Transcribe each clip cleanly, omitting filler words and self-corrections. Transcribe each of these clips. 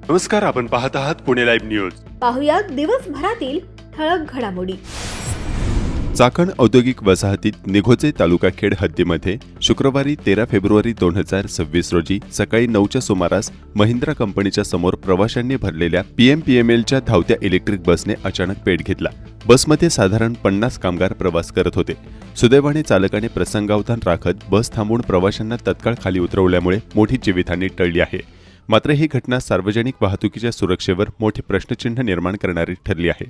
नमस्कार, आपण पाहत आहात पुणे लाईव्ह न्यूज. पाहुयात दिवसभरातील ठळक घडामोडी. चाकण औद्योगिक वसाहतीत निघोजे तालुका खेड हद्दीमध्ये शुक्रवारी 13 फेब्रुवारी 2026 रोजी सकाळी 9च्या सुमारास महिंद्रा कंपनीच्या समोर प्रवाशांनी भरलेल्या PMPMLच्या धावत्या इलेक्ट्रिक बसने अचानक पेट घेतला. बसमध्ये साधारण 50 कामगार प्रवास करत होते. सुदैवाने चालकाने प्रसंगावधान राखत बस थांबवून प्रवाशांना तत्काळ खाली उतरवल्यामुळे मोठी जीवितहानी टळली आहे. मात्र ही घटना सार्वजनिक वाहतुकीच्या सुरक्षेवर मोठे प्रश्नचिन्ह निर्माण करणारी ठरली आहे.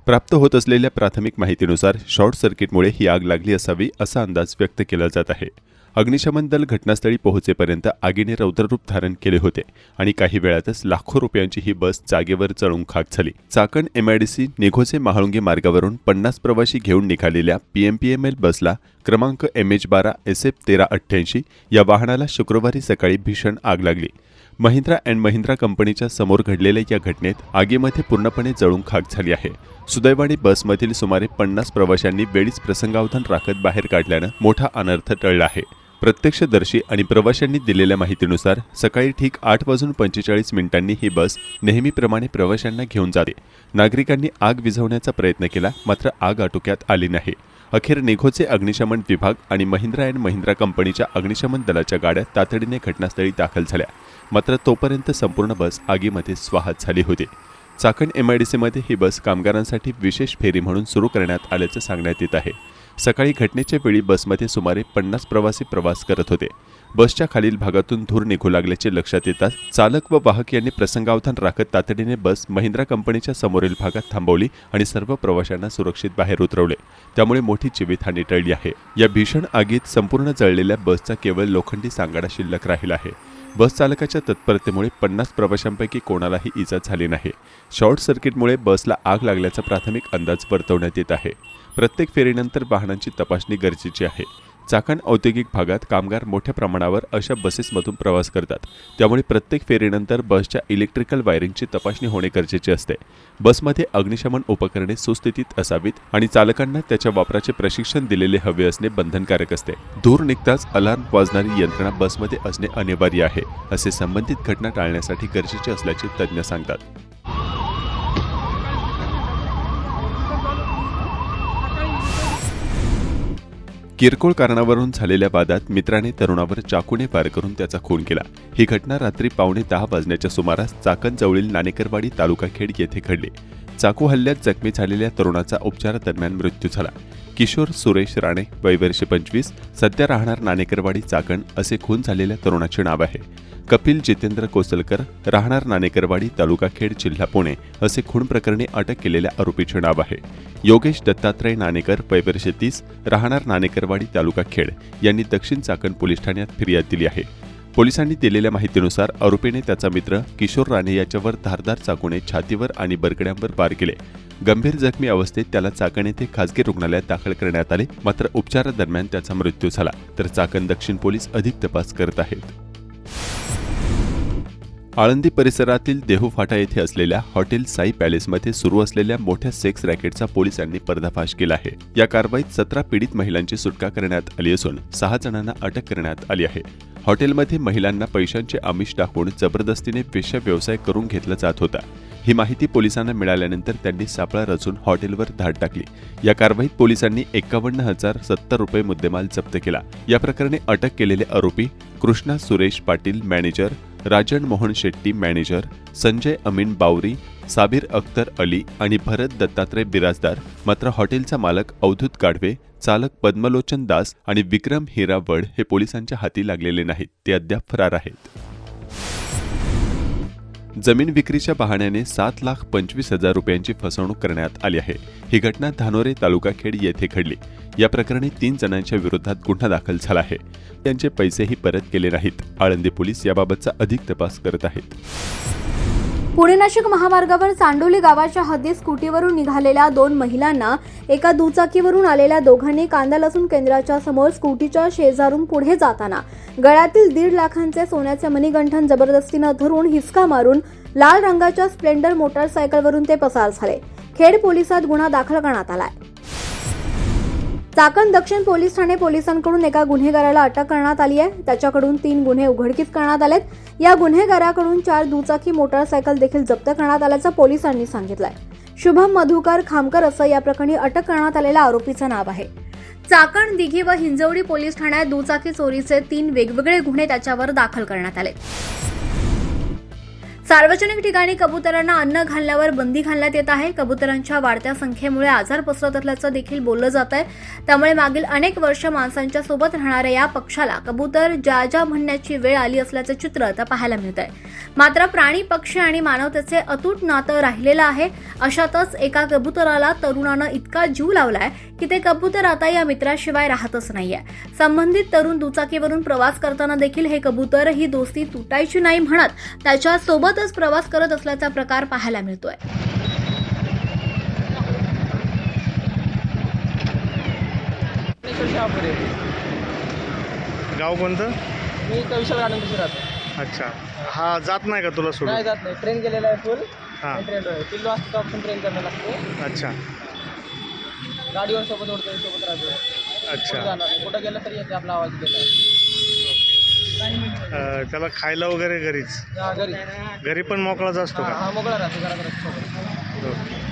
प्राप्त होत असलेल्या प्राथमिक माहितीनुसार शॉर्ट सर्किटमुळे ही आग लागली असावी असा अंदाज व्यक्त केला जात आहे. अग्निशमन दल घटनास्थळी पोहोचेपर्यंत आगीने रौद्ररूप धारण केले होते आणि काही वेळातच लाखो रुपयांची ही बस जागेवर जळून खाक झाली. चाकण MIDC निघोजे महाळुंगे मार्गावरून 50 प्रवासी घेऊन निघालेल्या PMPML बसला क्रमांक MH12 SF1388 या वाहनाला शुक्रवारी सकाळी भीषण आग लागली. महिंद्रा अँड महिंद्रा कंपनीच्या समोर घडलेल्या या घटनेत आगीमध्ये पूर्णपणे जळून खाक झाली आहे. सुदैवाने बसमधील सुमारे 50 प्रवाशांनी वेळीच प्रसंगावधान राखत बाहेर काढल्यानं मोठा अनर्थ टळला आहे. प्रत्यक्षदर्शी आणि प्रवाशांनी दिलेल्या माहितीनुसार सकाळी ठीक 8:45 ही बस नेहमीप्रमाणे प्रवाशांना घेऊन जाते. नागरिकांनी आग विझवण्याचा प्रयत्न केला, मात्र आग आटोक्यात आली नाही. अखेर निघोजे अग्निशमन विभाग आणि महिंद्रा अँड महिंद्रा कंपनीच्या अग्निशमन दलाच्या गाड्या तातडीने घटनास्थळी दाखल झाल्या, मात्र तोपर्यंत संपूर्ण बस आगीमध्ये स्वाहात झाली होती. चाकण MIDCमध्ये ही बस कामगारांसाठी विशेष फेरी म्हणून सुरू करण्यात आल्याचं सांगण्यात येत आहे. सकाळी घटनेच्या वेळी बसमध्ये सुमारे 50 प्रवासी प्रवास करत होते. बसच्या खालील भागातून धूर निघू लागल्याचे लक्षात येताच चालक व वाहक यांनी प्रसंगावधान राखत तातडीने बस महिंद्रा कंपनीच्या समोरील भागात थांबवली आणि सर्व प्रवाशांना सुरक्षित बाहेर उतरवले. त्यामुळे मोठी जीवितहानी टळली आहे. या भीषण आगीत संपूर्ण जळलेल्या बसचा केवळ लोखंडी सांगाडा शिल्लक राहिला आहे. बस चालकाच्या तत्परतेमुळे 50 प्रवाशांपैकी कोणालाही इजा झाली नाही. शॉर्ट सर्किटमुळे बसला आग लागल्याचा प्राथमिक अंदाज वर्तवण्यात येत आहे. प्रत्येक फेरीनंतर वाहनांची तपासणी गरजेची आहे. चाकण औद्योगिक भागात कामगार मोठ्या प्रमाणावर अशा बसेसमधून प्रवास करतात. त्यामुळे प्रत्येक फेरीनंतर बसच्या इलेक्ट्रिकल वायरिंगची तपासणी होणे गरजेचे असते. बसमध्ये अग्निशमन उपकरणे सुस्थितीत असावीत आणि चालकांना त्याच्या वापराचे प्रशिक्षण दिलेले हवे असणे बंधनकारक असते. धूर निघताच अलार्म वाजणारी यंत्रणा बसमध्ये असणे अनिवार्य आहे, असे संबंधित घटना टाळण्यासाठी गरजेचे असल्याचे तज्ज्ञ सांगतात. किरकोळ कारणावरून झालेल्या वादात मित्राने तरुणावर चाकूने वार करून त्याचा खून केला. ही घटना रात्री 9:15 वाजण्याच्या सुमारास चाकणजवळील नाणेकरवाडी तालुका खेड येथे घडली. चाकू हल्ल्यात जखमी झालेल्या तरुणाचा उपचारादरम्यान मृत्यू झाला. किशोर सुरेश राणे, वय वर्ष 25, सध्या राहणार नाणेकरवाडी चाकण असे खून झालेल्या तरुणाचे नाव आहे. कपिल जितेंद्र कोसलकर, राहणार नाणेकरवाडी तालुका खेड जिल्हा पुणे असे खून प्रकरणी अटक केलेल्या आरोपीचे नाव आहे. योगेश दत्तात्रय नाणेकर, वय वर्ष 30, राहणार नाणेकरवाडी तालुका खेड यांनी दक्षिण चाकण पोलीस ठाण्यात फिर्याद दिली आहे. पोलिसांनी दिलेल्या माहितीनुसार आरोपीने त्याचा मित्र किशोर राणे याच्यावर धारदार चाकूने छातीवर आणि बरगड्यांवर वार केले. गंभीर जखमी अवस्थेत त्याला चाकण येथे खासगी रुग्णालयात दाखल करण्यात आले, मात्र उपचारादरम्यान त्याचा मृत्यू झाला. तर चाकण दक्षिण पोलीस अधिक तपास करत आहेत. आळंदी परिसरातील देहू फाटा येथे असलेल्या हॉटेल साई पॅलेसमध्ये सुरू असलेल्या मोठ्या सेक्स रॅकेटचा पोलिसांनी पर्दाफाश केला आहे. या कारवाईत 17 पीडित महिलांची सुटका करण्यात आली असून 6 जणांना अटक करण्यात आली आहे. हॉटेलमध्ये महिलांना पैशांचे आमिष दाखवून जबरदस्तीने वेश्या व्यवसाय करून घेतला जात होता. ही माहिती पोलिसांना मिळाल्यानंतर त्यांनी सापळा रचून हॉटेलवर धाड टाकली. या कारवाईत पोलिसांनी 51,070 रुपये मुद्देमाल जप्त केला. या प्रकरणी अटक केलेले आरोपी कृष्णा सुरेश पाटील मॅनेजर, राजन मोहन शेट्टी मॅनेजर, संजय अमीन बावरी, साबिर अख्तर अली आणि भरत दत्तात्रय बिराजदार. मात्र हॉटेलचा मालक अवधूत गाढवे, चालक पद्मलोचन दास आणि विक्रम हिरा वड हे पोलिसांच्या हाती लागलेले नाहीत. ते अद्याप फरार आहेत. जमीन विक्रीच्या बहाण्याने 7,25,000 रुपयांची फसवणूक करण्यात आली आहे. ही घटना धानोरे तालुका खेड येथे घडली. या प्रकरणी 3 जणांच्या विरोधात गुन्हा दाखल झाला आहे. त्यांचे पैसेही परत केले नाहीत. आळंदी पोलीस याबाबतचा अधिक तपास करत आहेत. पुणे नाशिक महामार्गावर चांडोली गावाच्या हद्दीत स्कूटीवरून निघालेल्या 2 महिलांना एका दुचाकीवरून आलेल्या दोघांनी कांदा लसूण केंद्राच्या समोर स्कूटीच्या शेजारून पुढे जाताना गळ्यातील 1.5 लाखांचे सोन्याचे मणिगंठन जबरदस्तीनं धरून हिसका मारून लाल रंगाच्या स्प्लेंडर मोटारसायकलवरून ते पसार झाले. खेड पोलिसात गुन्हा दाखल करण्यात आलाय. चाकण दक्षिण पोलीस ठाणे पोलिसांकडून एका गुन्हेगाराला अटक करण्यात आली आहे. त्याच्याकडून 3 गुन्हे उघडकीस करण्यात आलेत. या गुन्हेगाराकडून 4 दुचाकी मोटारसायकल देखील जप्त करण्यात आल्याचं पोलिसांनी सांगितलंय. शुभम मधुकर खामकर असं या प्रकरणी अटक करण्यात आलेल्या आरोपीचं नाव आहे. चाकण, दिघी व हिंजवडी पोलीस ठाण्यात दुचाकी चोरीचे 3 वेगवेगळे गुन्हे त्याच्यावर दाखल करण्यात आले. सार्वजनिक ठिकाणी कबुतरांना अन्न घालण्यावर बंदी घालण्यात येत आहे. कबुतरांच्या वाढत्या संख्येमुळे आजार पसरत असल्याचं देखील बोललं जात आहे. त्यामुळे मागील अनेक वर्ष माणसांच्या सोबत राहणाऱ्या या पक्षाला कबूतर ज्या म्हणण्याची वेळ आली असल्याचं चित्र आता पाहायला मिळत आहे. मात्र प्राणी, पक्षी आणि मानवतेचे अतूट नातं राहिलेलं आहे. अशातच एका कबुतराला तरुणानं इतका जीव लावलाय की ते कबूतर आता या मित्राशिवाय राहतच नाहीये. संबंधित तरुण दुचाकीवरून प्रवास करताना देखील हे कबूतर ही दोस्ती तुटायची नाही म्हणत त्याच्या सोबतच प्रवास करत असल्याचा प्रकार पाहायला मिळतोय. गाव कोणतं? मी इथं विशाल गार्डन पाशी राहतो. अच्छा, हा जात नाही का तुला सोडून? नाही जात नाही, ट्रेन गेलेला आहे फुल. हां, ट्रेन किल्लो असतो तर आपण ट्रेन करायला लागतो. अच्छा गाडीवर सोबत ओढतो, सोबत राहतो. अच्छा. कुठं जाणार नाही, कुठं गेलं तरी येते आपला आवाज देतात. त्याला खायला वगैरे घरीच? हा, घरी घरी पण मोकळाच असतो का? हा, मोकळा राहतो घरात सोबत. ओके.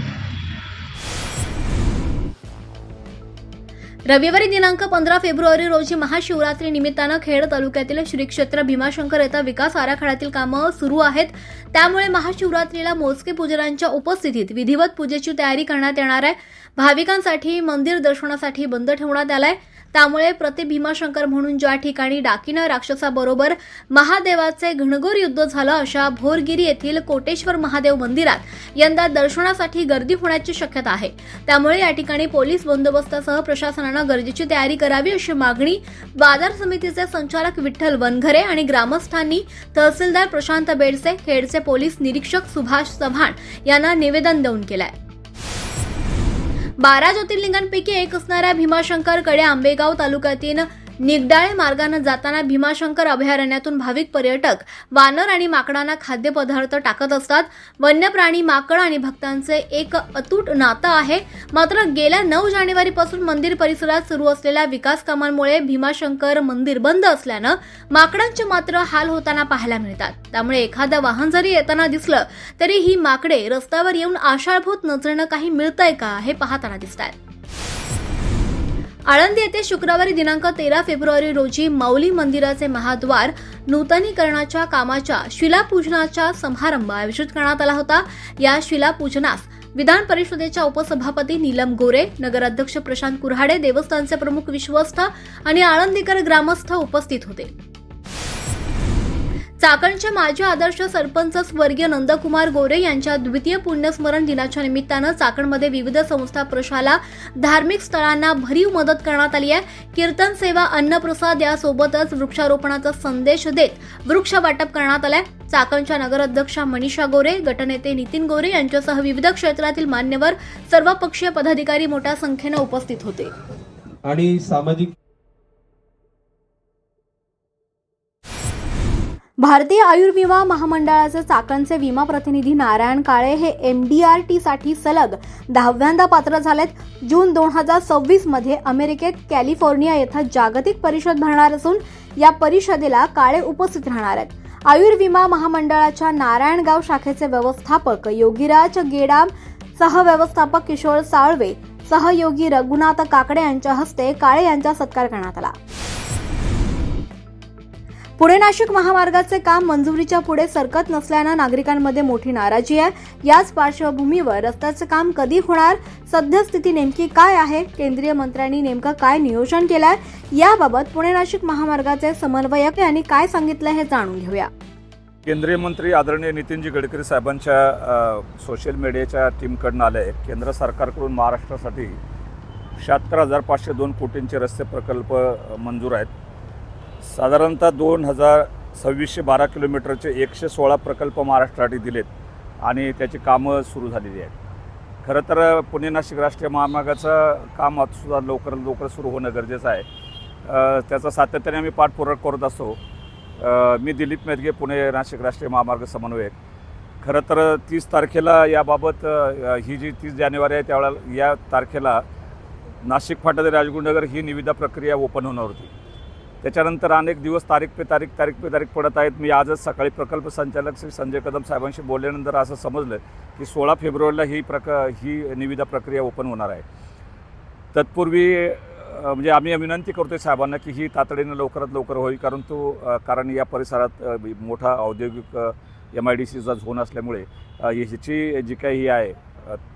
रविवारी दिनांक 15 फेब्रुवारी रोजी महाशिवरात्री निमित्तानं खेड तालुक्यातील श्री क्षेत्र भीमाशंकर येथे विकास आराखड्यातील कामं सुरू आहेत. त्यामुळे महाशिवरात्रीला मोजके पुजाऱ्यांच्या उपस्थितीत विधिवत पूजेची तयारी करण्यात येणार आहे. भाविकांसाठी मंदिर दर्शनासाठी बंद ठेवण्यात आलंय. त्यामुळे प्रति भीमाशंकर म्हणून ज्या ठिकाणी डाकीनं राक्षसाबरोबर महादेवाचे घणघोर युद्ध झालं अशा भोरगिरी येथील कोटेश्वर महादेव मंदिरात यंदा दर्शनासाठी गर्दी होण्याची शक्यता आहे. त्यामुळे या ठिकाणी पोलीस बंदोबस्तासह प्रशासनानं गरजेची तयारी करावी अशी मागणी बाजार समितीचे संचालक विठ्ठल वनघरे आणि ग्रामस्थांनी तहसीलदार प्रशांत बेडसे, खेडचे पोलीस निरीक्षक सुभाष चव्हाण यांना निवेदन देऊन केलंय. 12 ज्योतिर्लिंगांपैकी एक असणाऱ्या भीमाशंकरकडे आंबेगाव तालुक्यातील निगडाळे मार्गाने जाताना भीमाशंकर अभयारण्यातून भाविक पर्यटक वानर आणि माकडांना खाद्यपदार्थ टाकत असतात. वन्य प्राणी, माकड आणि भक्तांचे एक अतूट नातं आहे. मात्र गेल्या 9 जानेवारीपासून मंदिर परिसरात सुरू असलेल्या विकास कामांमुळे भीमाशंकर मंदिर बंद असल्यानं माकडांचे मात्र हाल होताना पाहायला मिळतात. त्यामुळे एखादं वाहन जरी येताना दिसलं तरी ही माकडे रस्त्यावर येऊन आशाळभूत नजरेनं काही मिळतंय का हे पाहताना दिसतात. आळंदी येथे शुक्रवारी दिनांक 13 फेब्रुवारी रोजी माऊली मंदिराचे महाद्वार नूतनीकरणाच्या कामाच्या शिलापूजनाचा समारंभ आयोजित करण्यात आला होता. या शिलापूजनास विधान परिषदेच्या उपसभापती नीलम गोरे, नगराध्यक्ष प्रशांत कुऱ्हाडे, देवस्थानचे प्रमुख विश्वस्त आणि आळंदीकर ग्रामस्थ उपस्थित होते. चाकणचे माजी आदर्श सरपंच स्वर्गीय नंदकुमार गोरे यांच्या द्वितीय पुण्यस्मरण दिनाच्या निमित्तानं चाकणमध्ये विविध संस्था, प्रशाला, धार्मिक स्थळांना भरीव मदत करण्यात आली आहे. कीर्तन सेवा, अन्नप्रसाद यासोबतच वृक्षारोपणाचा संदेश देत वृक्ष वाटप करण्यात आलाय. चाकणच्या नगराध्यक्षा मनीषा गोरे, गटनेते नितीन गोरे यांच्यासह विविध क्षेत्रातील मान्यवर, सर्वपक्षीय पदाधिकारी मोठ्या संख्येनं उपस्थित होते. आणि सामाजिक भारतीय आयुर्विमा महामंडळाचे चाकणचे विमा प्रतिनिधी नारायण काळे हे MDRT साठी सलग 10व्यांदा पात्र झालेत. जून 2026 मध्ये अमेरिकेत कॅलिफोर्निया येथे जागतिक परिषद भरणार असून या परिषदेला काळे उपस्थित राहणार आहेत. आयुर्विमा महामंडळाच्या नारायणगाव शाखेचे व्यवस्थापक योगीराज गेडाम, सहव्यवस्थापक किशोर साळवे, सहयोगी रघुनाथ काकडे यांच्या हस्ते काळे यांचा सत्कार करण्यात आला. पुणे नाशिक महामार्गाचे काम मंजुरीच्या पुढे सरकत नसल्यानं नागरिकांमध्ये मोठी नाराजी आहे. याच पार्श्वभूमीवर रस्त्याचे काम कधी होणार, सद्यस्थिती नेमकी काय आहे, केंद्रीय मंत्र्यांनी नेमकं काय नियोजन केलंय, याबाबत पुणे नाशिक महामार्गाचे समन्वयक यांनी काय सांगितलं हे जाणून घेऊया. केंद्रीय मंत्री आदरणीय नितीनजी गडकरी साहेबांच्या सोशल मीडियाच्या टीमकडून आले. केंद्र सरकारकडून महाराष्ट्रासाठी 76,502 कोटींचे रस्ते प्रकल्प मंजूर आहेत. साधारणतः 2,612 किलोमीटरचे 116 प्रकल्प महाराष्ट्रासाठी दिलेत आणि त्याची कामं सुरू झालेली आहेत. खरं तर पुणे नाशिक राष्ट्रीय महामार्गाचं काम आतासुद्धा लवकर सुरू होणं गरजेचं आहे. त्याचा सातत्याने आम्ही पाठपुरावा करत असतो. मी दिलीप मेदगे, पुणे नाशिक राष्ट्रीय महामार्ग समन्वयक. खरं तर 30 तारखेला याबाबत ही जी 30 जानेवारी आहे त्यावेळेला या तारखेला नाशिक फाटा ते राजगुरुनगर ही निविदा प्रक्रिया ओपन होणार होती. त्याच्यानंतर अनेक दिवस तारीख पे तारीख पडत आहेत. मी आजच सकाळी प्रकल्प संचालक श्री संजय कदम साहेबांशी बोलल्यानंतर असं समजलं की 16 फेब्रुवारीला ही निविदा प्रक्रिया ओपन होणार आहे. तत्पूर्वी म्हणजे आम्ही विनंती करतोय साहेबांना की ही तातडीनं लवकरात लवकर होईल, कारण या परिसरात मोठा औद्योगिक MIDCचा झोन असल्यामुळे ह्याची जी काही ही आहे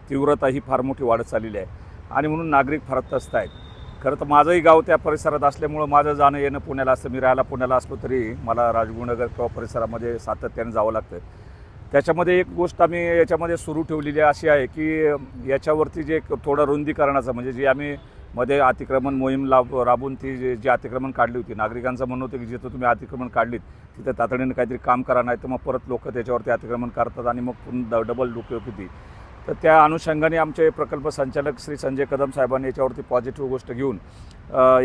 तीव्रता ही फार मोठी वाढत चाललेली आहे आणि म्हणून नागरिक फार त्रस्त आहेत. खरं तर माझंही गाव त्या परिसरात असल्यामुळं माझं जाणं येणं पुण्याला असतं. मी राहायला पुण्याला असलो तरी मला राजगुरुनगर किंवा परिसरामध्ये सातत्याने जावं लागतं. त्याच्यामध्ये एक गोष्ट आम्ही याच्यामध्ये सुरू ठेवलेली अशी आहे की याच्यावरती जे थोडं रुंदीकरणाचं म्हणजे जी आम्ही मध्ये अतिक्रमण मोहीम राबवून ती जी अतिक्रमण काढली होती, नागरिकांचं म्हणणं होतं की जिथं तुम्ही अतिक्रमण काढलीत तिथं तातडीनं काहीतरी काम करा, नाही तर मग परत लोक त्याच्यावरती अतिक्रमण करतात आणि मग पुन्हा डबल उपयोग होती. तर त्या अनुषंगाने आमचे प्रकल्प संचालक श्री संजय कदम साहेबांनी याच्यावरती पॉझिटिव्ह गोष्ट घेऊन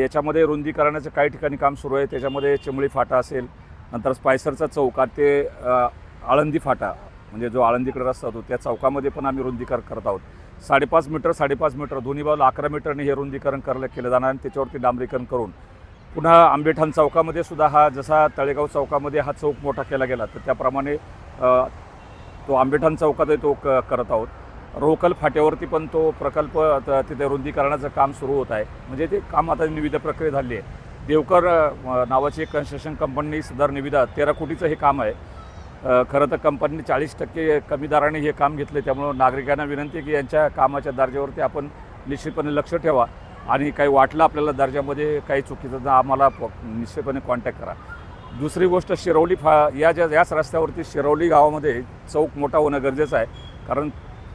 याच्यामध्ये रुंदीकरणाचं काही ठिकाणी काम सुरू आहे. त्याच्यामध्ये चिंबळी फाटा असेल, नंतर स्पायसरचा चौक ते आळंदी फाटा म्हणजे जो आळंदीकडे रस्ता होतो त्या चौकामध्ये पण आम्ही रुंदीकरण करत आहोत. 5.5 मीटर दोन्ही बाजूला 11 मीटरने हे रुंदीकरण केलं जाणार आणि त्याच्यावरती डांबरीकरण करून पुन्हा आंबेठाण चौकामध्ये सुद्धा हा जसा तळेगाव चौकामध्ये हा चौक मोठा केला गेला तर त्याप्रमाणे तो आंबेठाण चौकात तो करत आहोत. रोकल फाट्यावरती पण तो प्रकल्प तिथे रुंदीकरणाचं काम सुरू होत आहे. म्हणजे ते काम आता निविदा प्रक्रिया झाली आहे. देवकर नावाची एक कन्स्ट्रक्शन कंपनी सदर निविदा 13 कोटीचं हे काम आहे. खरं तर कंपनीने 40% कमी दराने हे काम घेतले. त्यामुळं नागरिकांना विनंती आहे की यांच्या कामाच्या दर्जावरती आपण निश्चितपणे लक्ष ठेवा आणि काही वाटलं आपल्याला दर्जामध्ये काही चुकीचं तर आम्हाला निश्चितपणे कॉन्टॅक्ट करा. दुसरी गोष्ट शिरवली याच रस्त्यावरती शिरवली गावामध्ये चौक मोठा होणं गरजेचं आहे. कारण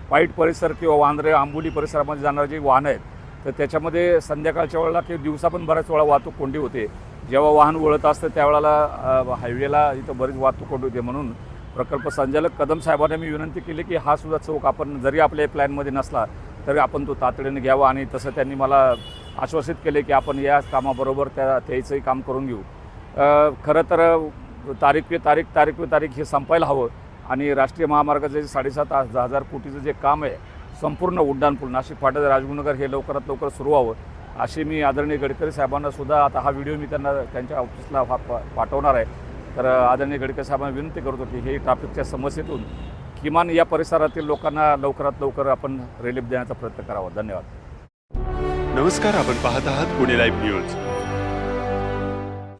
पाईट परिसर किंवा वांद्रे आंबोली परिसरामध्ये जाणारी जी वाहनं आहेत तर त्याच्यामध्ये संध्याकाळच्या वेळेला किंवा दिवसा पण बऱ्याच वेळा वाहतूक कोंडी होते. जेव्हा वाहन वळत असतं त्यावेळेला हायवेला इथं बरीच वाहतूक कोंडी होते. म्हणून प्रकल्प संचालक कदम साहेबांना मी विनंती केली की हा सुद्धा चौक आपण जरी आपल्या प्लॅनमध्ये नसला तरी आपण तो तातडीने घ्यावा आणि तसं त्यांनी मला आश्वासित केले की आपण या कामाबरोबर त्याचंही काम करून घेऊ. खरं तर तारीख पे तारीख हे संपायला हवं आणि राष्ट्रीय महामार्गाचं जे 7,500 कोटीचं जे काम आहे संपूर्ण उड्डाणपूल नाशिक फाटा ते राजगुरुनगर हे लवकरात लवकर सुरू व्हावं अशी मी आदरणीय गडकरी साहेबांना सुद्धा आता हा व्हिडिओ मी त्यांच्या ऑफिसला पाठवणार आहे. तर आदरणीय गडकरी साहेबांना विनंती करतो की हे ट्रॅफिकच्या समस्येतून किमान या परिसरातील लोकांना लवकरात लवकर आपण रिलीफ देण्याचा प्रयत्न करावा. धन्यवाद. नमस्कार, आपण पाहत आहात पुणे लाईव्ह न्यूज.